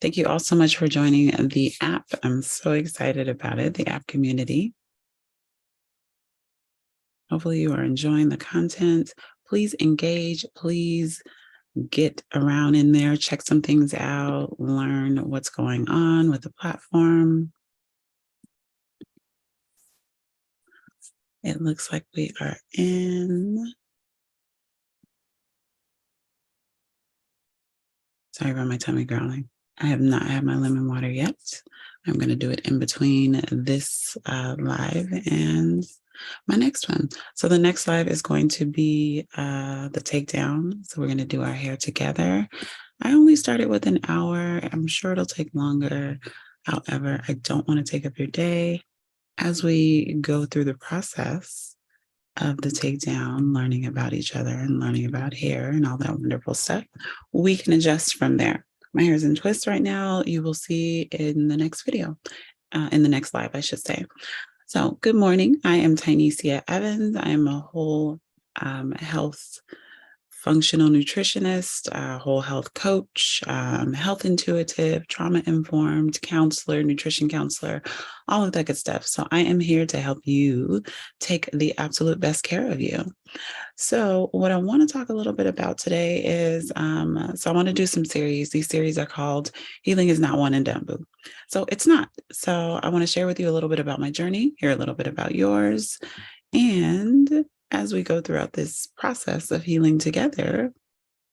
Thank you all so much for joining the app. I'm so excited about it, the app community. Hopefully you are enjoying the content. Please engage. Please get around in there, check some things out, learn what's going on with the platform. It looks like we are in. Sorry about my tummy growling. I have not had my lemon water yet. I'm going to do it in between this live and my next one. So the next live is going to be the takedown. So we're going to do our hair together. I only started with an hour. I'm sure it'll take longer. However, I don't want to take up your day. As we go through the process of the takedown, learning about each other and learning about hair and all that wonderful stuff, we can adjust from there. My hair is in twists right now. You will see in the next video, in the next live, I should say. So good morning. I am Tynecia Evans. I am a whole health functional nutritionist, whole health coach, health intuitive, trauma informed counselor, nutrition counselor, all of that good stuff. So I am here to help you take the absolute best care of you. So what I want to talk a little bit about today is, so I want to do some series. These series are called Healing is Not One and Done, Boo. So it's not. So I want to share with you a little bit about my journey, hear a little bit about yours. And as we go throughout this process of healing together,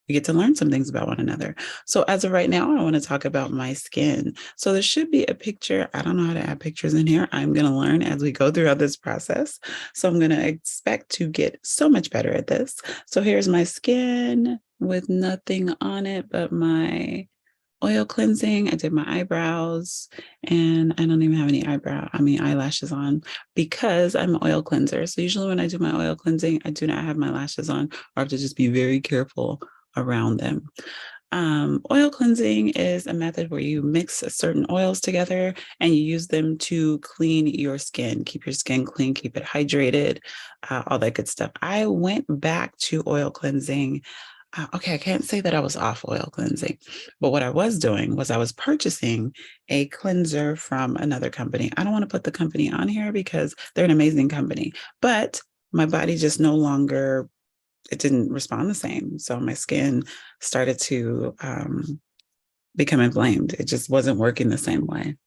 we get to learn some things about one another. So as of right now, I want to talk about my skin. So there should be a picture. I don't know how to add pictures in here. I'm going to learn as we go throughout this process. So I'm going to expect to get so much better at this. So here's my skin with nothing on it but my oil cleansing. I did my eyebrows and I don't even have any eyelashes on because I'm an oil cleanser. So usually when I do my oil cleansing, I do not have my lashes on, or I have to just be very careful around them. Oil cleansing is a method where you mix certain oils together and you use them to clean your skin, keep your skin clean, keep it hydrated, all that good stuff. I went back to oil cleansing. Okay, I can't say that I was off oil cleansing, but what I was doing was I was purchasing a cleanser from another company. I don't want to put the company on here because they're an amazing company, but my body just no longer, it didn't respond the same. So my skin started to become inflamed. It just wasn't working the same way.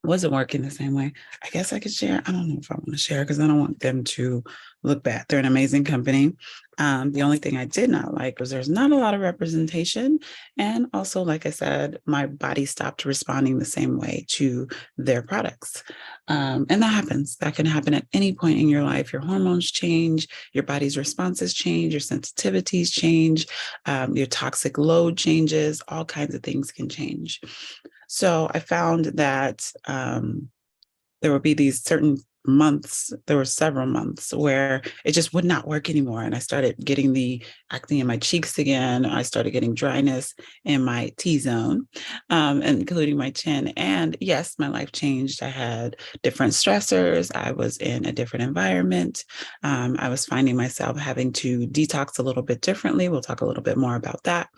I guess I could share. I don't know if I want to share because I don't want them to look bad. They're an amazing company. The only thing I did not like was there's not a lot of representation. And also, like I said, my body stopped responding the same way to their products. And that happens. That can happen at any point in your life. Your hormones change, your body's responses change, your sensitivities change, your toxic load changes, all kinds of things can change. So I found that there would be these certain months, there were several months where it just would not work anymore. And I started getting the acne in my cheeks again. I started getting dryness in my T-zone, including my chin. And yes, my life changed. I had different stressors. I was in a different environment. I was finding myself having to detox a little bit differently. We'll talk a little bit more about that.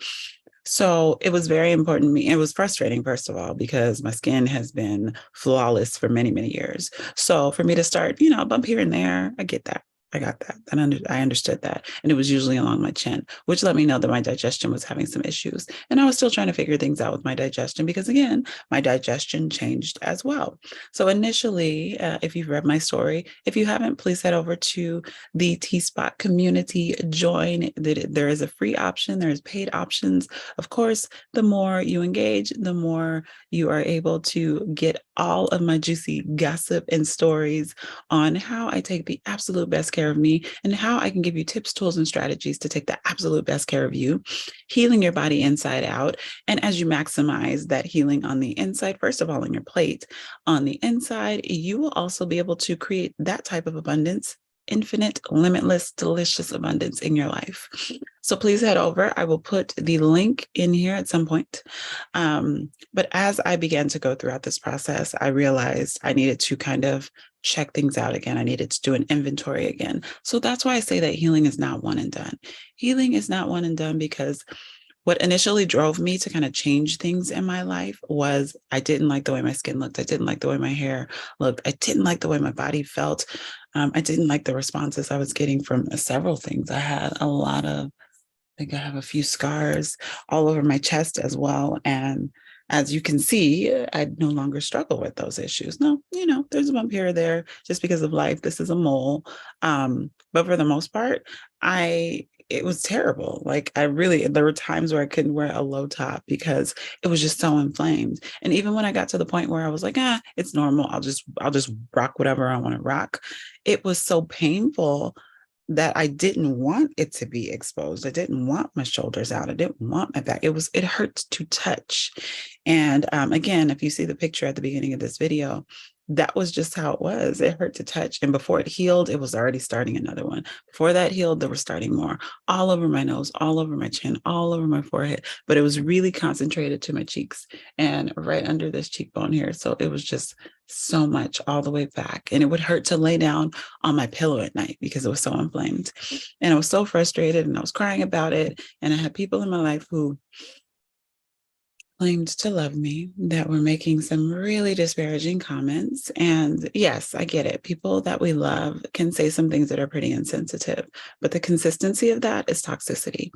So it was very important to me. It was frustrating, first of all, because my skin has been flawless for many, many years. So for me to start, a bump here and there, I get that. I got that. And I understood that. And it was usually along my chin, which let me know that my digestion was having some issues. And I was still trying to figure things out with my digestion because, again, my digestion changed as well. So initially, if you've read my story, if you haven't, please head over to the T-Spot community, join. There is a free option. There's paid options. Of course, the more you engage, the more you are able to get all of my juicy gossip and stories on how I take the absolute best care of me and how I can give you tips, tools, and strategies to take the absolute best care of you, healing your body inside out. And as you maximize that healing on the inside, first of all, on your plate, on the inside, you will also be able to create that type of abundance, infinite, limitless, delicious abundance in your life. So please head over. I will put the link in here at some point. But as I began to go throughout this process, I realized I needed to kind of check things out again. I needed to do an inventory again. So that's why I say that healing is not one and done. Healing is not one and done because what initially drove me to kind of change things in my life was I didn't like the way my skin looked. I didn't like the way my hair looked. I didn't like the way my body felt. I didn't like the responses I was getting from several things. I had a lot of, I think I have a few scars all over my chest as well. And as you can see, I no longer struggle with those issues. No, there's a bump here or there just because of life. This is a mole. But for the most part, it was terrible. Like there were times where I couldn't wear a low top because it was just so inflamed. And even when I got to the point where I was like, it's normal. I'll just rock whatever I want to rock. It was so painful that I didn't want it to be exposed. I didn't want my shoulders out. I didn't want my back. It hurt to touch. And again, if you see the picture at the beginning of this video, that was just how it was. It hurt to touch. And before it healed, it was already starting another one. Before that healed, there were starting more all over my nose, all over my chin, all over my forehead. But it was really concentrated to my cheeks and right under this cheekbone here. So it was just so much all the way back. And it would hurt to lay down on my pillow at night because it was so inflamed. And I was so frustrated and I was crying about it. And I had people in my life who claimed to love me that were making some really disparaging comments. And yes, I get it. People that we love can say some things that are pretty insensitive, but the consistency of that is toxicity.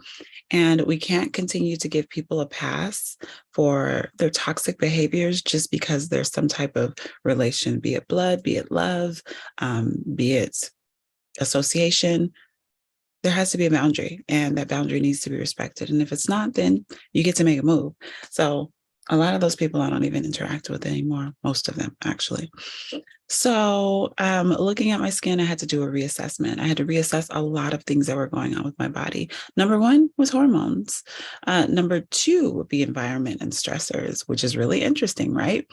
And we can't continue to give people a pass for their toxic behaviors just because there's some type of relation, be it blood, be it love, be it association. There has to be a boundary, and that boundary needs to be respected. And if it's not, then you get to make a move. So a lot of those people I don't even interact with anymore, most of them actually. So looking at my skin, I had to do a reassessment. I had to reassess a lot of things that were going on with my body. Number one was hormones. Number two would be environment and stressors, which is really interesting, right?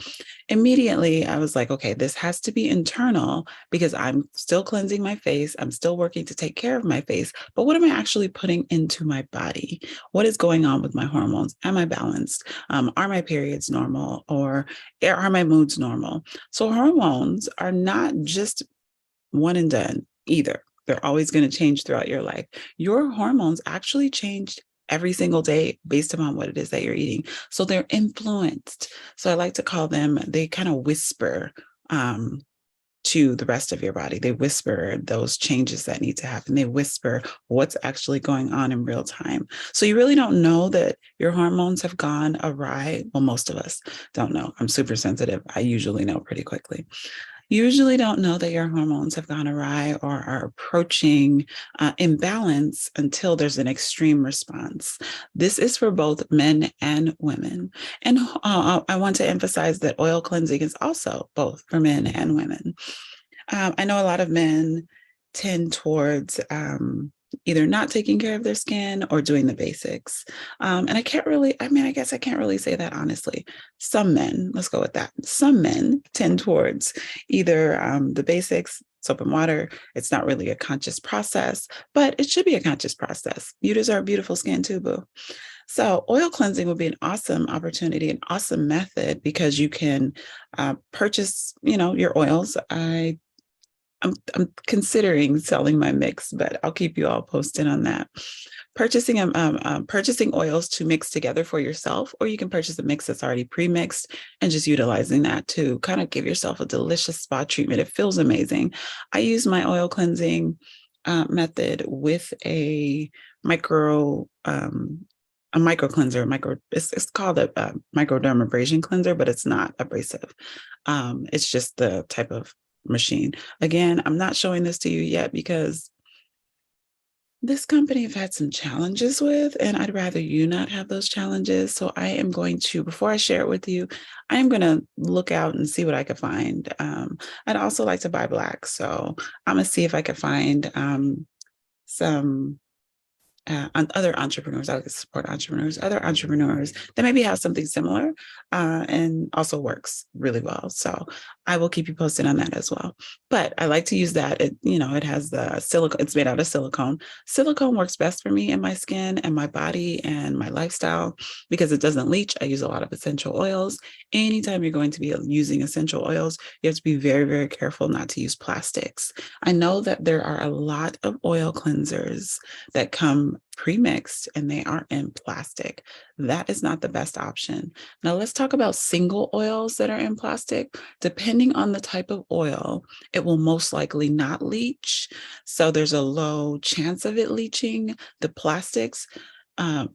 Immediately, I was like, okay, this has to be internal because I'm still cleansing my face. I'm still working to take care of my face. But what am I actually putting into my body? What is going on with my hormones? Am I balanced? Are my periods normal? Or are my moods normal? So hormones are not just one and done either. They're always going to change throughout your life. Your hormones actually change every single day based upon what it is that you're eating. So they're influenced. So I like to call them, they kind of whisper to the rest of your body. They whisper those changes that need to happen. They whisper what's actually going on in real time. So you really don't know that your hormones have gone awry. Well, most of us don't know. I'm super sensitive. I usually know pretty quickly. You usually don't know that your hormones have gone awry or are approaching imbalance until there's an extreme response. This is for both men and women. And I want to emphasize that oil cleansing is also both for men and women. I know a lot of men tend towards either not taking care of their skin or doing the basics. And I guess I can't really say that honestly. Some men, let's go with that. Some men tend towards either the basics, soap and water. It's not really a conscious process, but it should be a conscious process. You deserve beautiful skin too, boo. So oil cleansing would be an awesome opportunity, an awesome method because you can purchase, your oils. I'm considering selling my mix, but I'll keep you all posted on that. Purchasing oils to mix together for yourself, or you can purchase a mix that's already pre-mixed and just utilizing that to kind of give yourself a delicious spa treatment. It feels amazing. I use my oil cleansing method with a micro cleanser. It's called a microdermabrasion cleanser, but it's not abrasive. It's just the type of machine. Again, I'm not showing this to you yet because this company I've had some challenges with, and I'd rather you not have those challenges. So I am going to, before I share it with you, I am going to look out and see what I can find. I'd also like to buy black. So I'm going to see if I can find some other entrepreneurs. I like to support other entrepreneurs that maybe have something similar and also works really well. So I will keep you posted on that as well. But I like to use that. It has the silicone. It's made out of silicone. Silicone works best for me and my skin and my body and my lifestyle because it doesn't leach. I use a lot of essential oils. Anytime you're going to be using essential oils, you have to be very, very careful not to use plastics. I know that there are a lot of oil cleansers that come pre-mixed and they are in plastic. That is not the best option. Now let's talk about single oils that are in plastic. Depending on the type of oil, it will most likely not leach. So there's a low chance of it leaching the plastics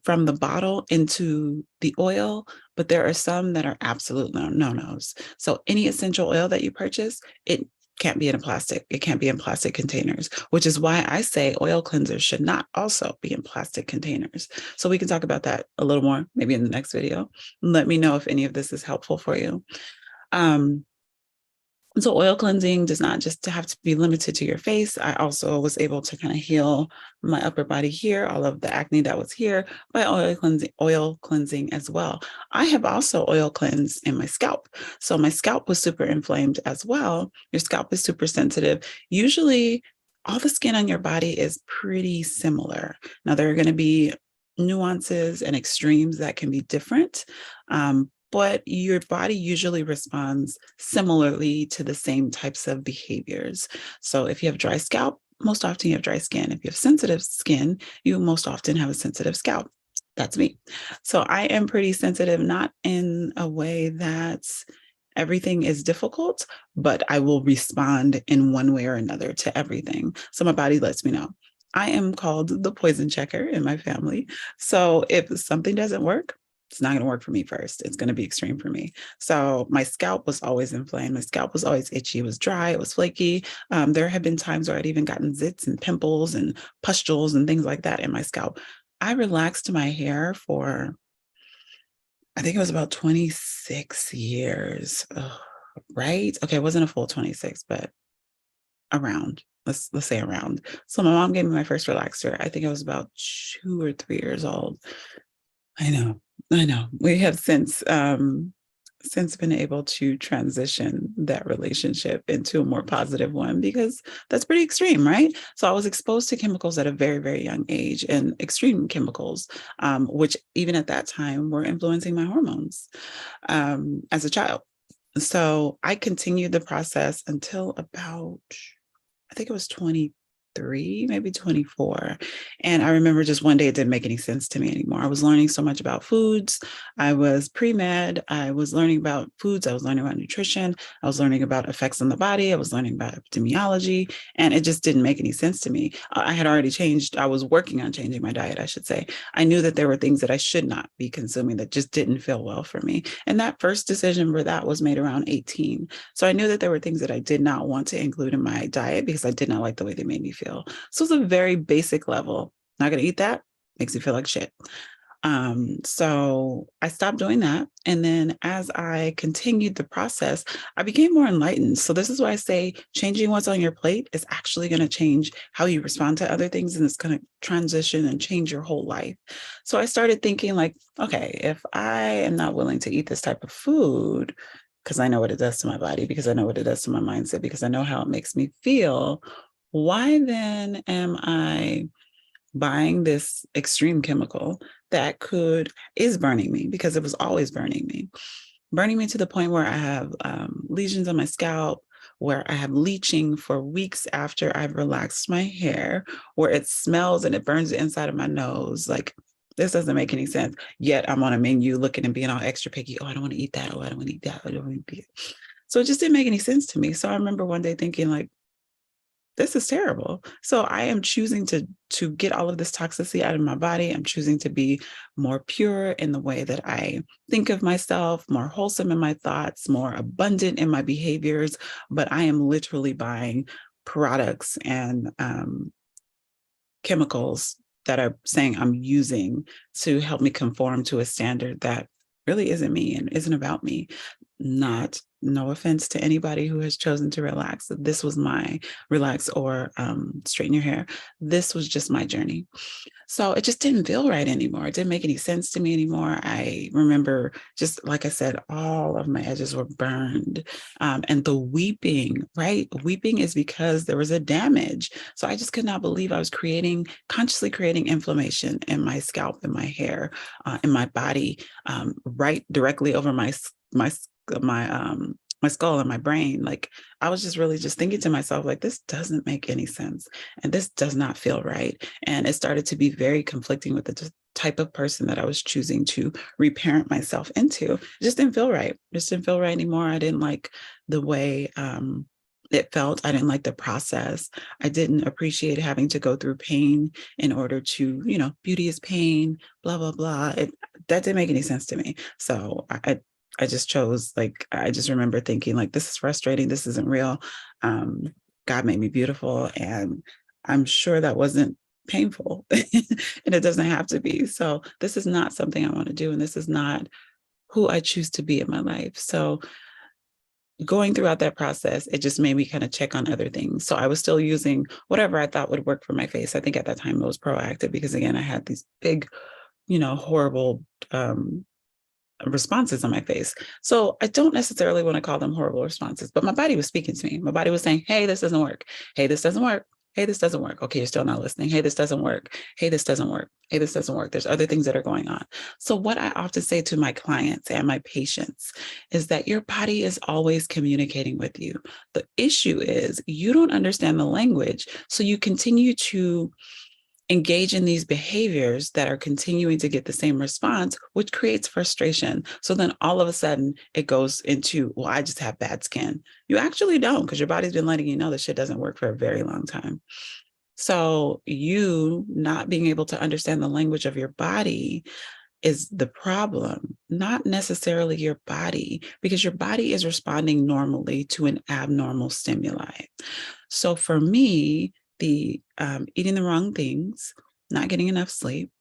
from the bottle into the oil, but there are some that are absolute no-nos. So any essential oil that you purchase, it can't be in a plastic. It can't be in plastic containers, which is why I say oil cleansers should not also be in plastic containers. So we can talk about that a little more, maybe in the next video. Let me know if any of this is helpful for you. So oil cleansing does not just have to be limited to your face. I also was able to kind of heal my upper body here, all of the acne that was here, by oil cleansing as well. I have also oil cleansed in my scalp. So my scalp was super inflamed as well. Your scalp is super sensitive. Usually all the skin on your body is pretty similar. Now there are going to be nuances and extremes that can be different. But your body usually responds similarly to the same types of behaviors. So if you have dry scalp, most often you have dry skin. If you have sensitive skin, you most often have a sensitive scalp. That's me. So I am pretty sensitive, not in a way that everything is difficult, but I will respond in one way or another to everything. So my body lets me know. I am called the poison checker in my family. So if something doesn't work, it's not going to work for me first. It's going to be extreme for me. So my scalp was always inflamed. My scalp was always itchy. It was dry. It was flaky. There have been times where I'd even gotten zits and pimples and pustules and things like that in my scalp. I relaxed my hair for, I think it was about 26 years, right? Okay, it wasn't a full 26, but around. Let's say around. So my mom gave me my first relaxer. I think I was about 2 or 3 years old. I know. We have since been able to transition that relationship into a more positive one, because that's pretty extreme, right? So I was exposed to chemicals at a very, very young age, and extreme chemicals, which even at that time were influencing my hormones as a child. So I continued the process until about, I think it was 23, maybe 24. And I remember just one day it didn't make any sense to me anymore. I was learning so much about foods. I was pre-med. I was learning about foods. I was learning about nutrition. I was learning about effects on the body. I was learning about epidemiology, and it just didn't make any sense to me. I had already changed. I was working on changing my diet, I should say. I knew that there were things that I should not be consuming that just didn't feel well for me. And that first decision for that was made around 18. So I knew that there were things that I did not want to include in my diet because I did not like the way they made me feel. So it's a very basic level. Not going to eat that. Makes me feel like shit. So I stopped doing that. And then as I continued the process, I became more enlightened. So this is why I say changing what's on your plate is actually going to change how you respond to other things. And it's going to transition and change your whole life. So I started thinking like, okay, if I am not willing to eat this type of food, because I know what it does to my body, because I know what it does to my mindset, because I know how it makes me feel, why then am I buying this extreme chemical that is burning me, because it was always burning me to the point where I have lesions on my scalp, where I have leaching for weeks after I've relaxed my hair, where it smells and it burns the inside of my nose. Like, this doesn't make any sense. Yet I'm on a menu looking and being all extra picky. Oh, I don't want to eat that. Oh, I don't want to eat that. I don't want to eat it. So it just didn't make any sense to me. So I remember one day thinking like, this is terrible. So I am choosing to get all of this toxicity out of my body. I'm choosing to be more pure in the way that I think of myself, more wholesome in my thoughts, more abundant in my behaviors. But I am literally buying products and chemicals that are saying I'm using to help me conform to a standard that really isn't me and isn't about me. No offense to anybody who has chosen to relax. This was my relax or straighten your hair. This was just my journey. So it just didn't feel right anymore. It didn't make any sense to me anymore. I remember, just like I said, all of my edges were burned. And the weeping, right? Weeping is because there was a damage. So I just could not believe I was consciously creating inflammation in my scalp, in my hair, in my body, right directly over my my skull and my brain. Like I was just really just thinking to myself, like, this doesn't make any sense. And this does not feel right. And it started to be very conflicting with the type of person that I was choosing to reparent myself into. It just didn't feel right. It just didn't feel right anymore. I didn't like the way it felt. I didn't like the process. I didn't appreciate having to go through pain in order to, beauty is pain, blah, blah, blah. That didn't make any sense to me. So I just chose, like, I just remember thinking, like, this is frustrating. This isn't real. God made me beautiful. And I'm sure that wasn't painful and it doesn't have to be. So this is not something I want to do. And this is not who I choose to be in my life. So going throughout that process, it just made me kind of check on other things. So I was still using whatever I thought would work for my face. I think at that time it was Proactive because, again, I had these big, horrible responses on my face. So I don't necessarily want to call them horrible responses, but my body was speaking to me. My body was saying, hey, this doesn't work. Hey, this doesn't work. Hey, this doesn't work. Okay, you're still not listening. Hey, this doesn't work. Hey, this doesn't work. Hey, this doesn't work. There's other things that are going on. So what I often say to my clients and my patients is that your body is always communicating with you. The issue is you don't understand the language. So you continue to engage in these behaviors that are continuing to get the same response, which creates frustration. So then all of a sudden it goes into, well, I just have bad skin. You actually don't, because your body's been letting you know this shit doesn't work for a very long time. So you not being able to understand the language of your body is the problem, not necessarily your body, because your body is responding normally to an abnormal stimuli. So for me, the eating the wrong things, not getting enough sleep,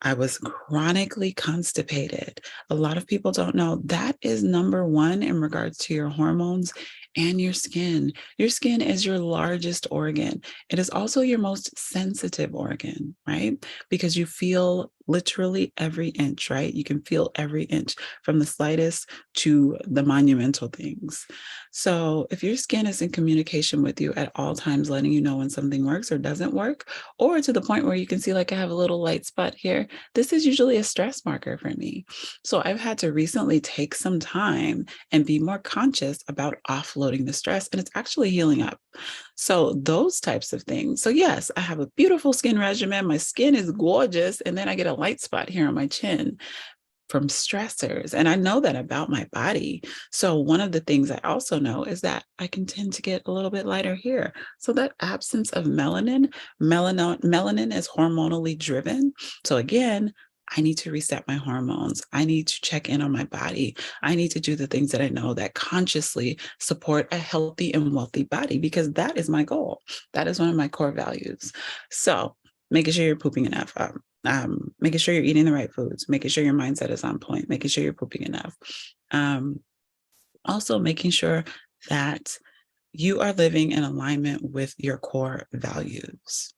I was chronically constipated. A lot of people don't know that is number one in regards to your hormones and your skin. Your skin is your largest organ. It is also your most sensitive organ, right? Because you feel literally every inch, right? You can feel every inch from the slightest to the monumental things. So if your skin is in communication with you at all times, letting you know when something works or doesn't work, or to the point where you can see, like, I have a little light spot here, this is usually a stress marker for me. So I've had to recently take some time and be more conscious about offloading the stress, and it's actually healing up. So those types of things. So yes, I have a beautiful skin regimen. My skin is gorgeous. And then I get a light spot here on my chin from stressors. And I know that about my body. So one of the things I also know is that I can tend to get a little bit lighter here. So that absence of melanin is hormonally driven. So again, I need to reset my hormones. I need to check in on my body. I need to do the things that I know that consciously support a healthy and wealthy body, because that is my goal. That is one of my core values. So making sure you're pooping enough, making sure you're eating the right foods, making sure your mindset is on point, making sure you're pooping enough. Also making sure that you are living in alignment with your core values.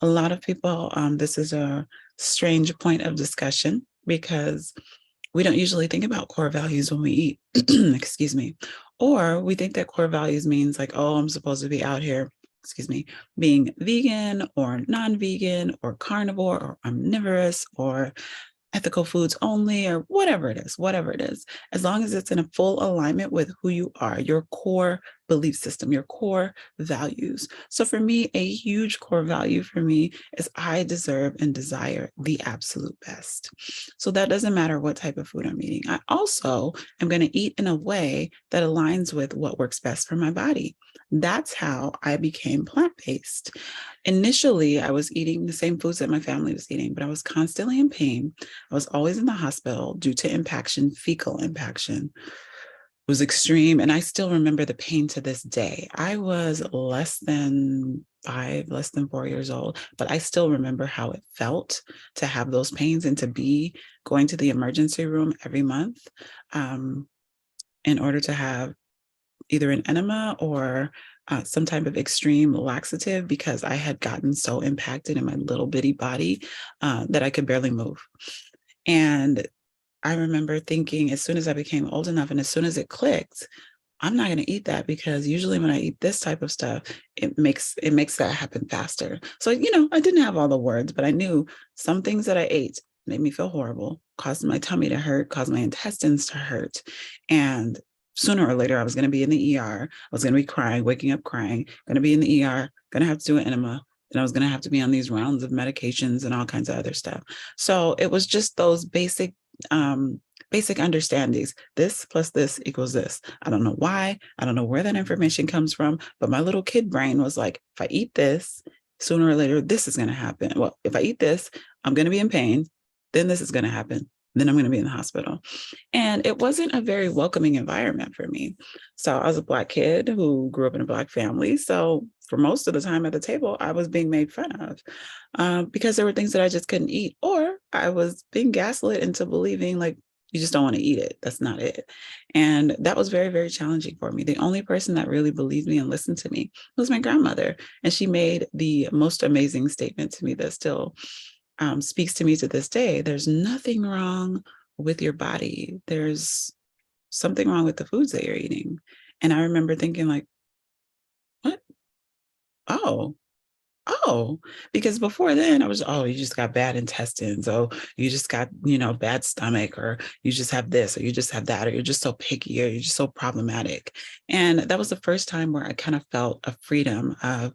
A lot of people, this is a strange point of discussion because we don't usually think about core values when we eat, excuse me, or we think that core values means like, oh, I'm supposed to be out here, being vegan or non-vegan or carnivore or omnivorous or ethical foods only, or whatever it is, as long as it's in a full alignment with who you are, your core belief system, your core values. So for me, a huge core value for me is I deserve and desire the absolute best. So that doesn't matter what type of food I'm eating. I also am going to eat in a way that aligns with what works best for my body. That's how I became plant-based. Initially, I was eating the same foods that my family was eating, but I was constantly in pain. I was always in the hospital due to impaction, fecal impaction. It was extreme. And I still remember the pain to this day. I was less than 4 years old, but I still remember how it felt to have those pains and to be going to the emergency room every month in order to have either an enema or some type of extreme laxative, because I had gotten so impacted in my little bitty body that I could barely move. And I remember thinking, as soon as I became old enough and as soon as it clicked, I'm not going to eat that, because usually when I eat this type of stuff, it makes that happen faster. So, I didn't have all the words, but I knew some things that I ate made me feel horrible, caused my tummy to hurt, caused my intestines to hurt. And sooner or later, I was going to be in the ER. I was going to be crying, waking up crying, going to be in the ER, going to have to do an enema. Then I was going to have to be on these rounds of medications and all kinds of other stuff. So it was just those basic understandings. This plus this equals this. I don't know why. I don't know where that information comes from, but my little kid brain was like, if I eat this, sooner or later, this is going to happen. Well, if I eat this, I'm going to be in pain. Then this is going to happen. Then I'm going to be in the hospital. And it wasn't a very welcoming environment for me. So I was a Black kid who grew up in a Black family. So for most of the time at the table, I was being made fun of because there were things that I just couldn't eat, or I was being gaslit into believing like, you just don't want to eat it. That's not it. And that was very, very challenging for me. The only person that really believed me and listened to me was my grandmother. And she made the most amazing statement to me that still speaks to me to this day. There's nothing wrong with your body. There's something wrong with the foods that you're eating. And I remember thinking like, what? Oh, because before then I was, oh, you just got bad intestines. Oh, you just got, bad stomach, or you just have this, or you just have that, or you're just so picky, or you're just so problematic. And that was the first time where I kind of felt a freedom of,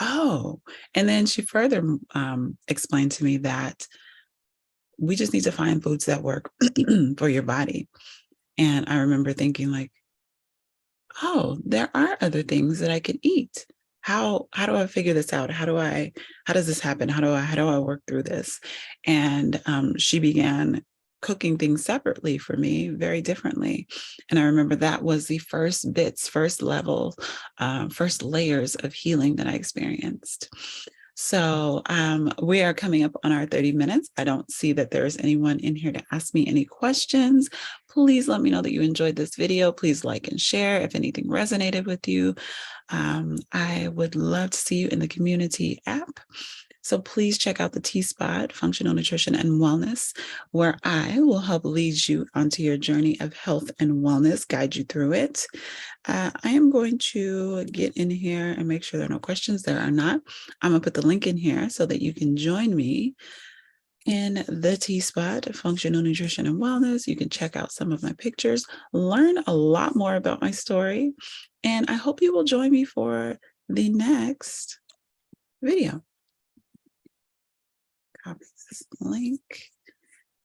oh, and then she further explained to me that we just need to find foods that work for your body. And I remember thinking like, oh, there are other things that I can eat. How do I figure this out? How does this happen? How do I work through this? And she began cooking things separately for me, very differently. And I remember that was the first bits, first level, first layers of healing that I experienced. So we are coming up on our 30 minutes. I don't see that there's anyone in here to ask me any questions. Please let me know that you enjoyed this video. Please like and share if anything resonated with you. I would love to see you in the community app. So please check out the T-Spot, Functional Nutrition and Wellness, where I will help lead you onto your journey of health and wellness, guide you through it. I am going to get in here and make sure there are no questions. There are not. I'm going to put the link in here so that you can join me in the T-Spot, Functional Nutrition and Wellness. You can check out some of my pictures, learn a lot more about my story, and I hope you will join me for the next video. Copy this link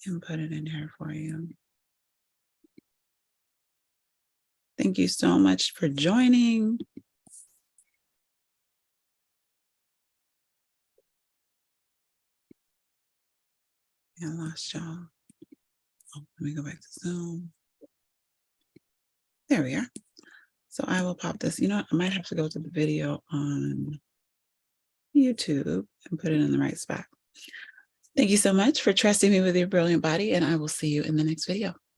and put it in here for you. Thank you so much for joining. I lost y'all. Oh, let me go back to Zoom. There we are. So I will pop this. You know what? I might have to go to the video on YouTube and put it in the right spot. Thank you so much for trusting me with your brilliant body, and I will see you in the next video.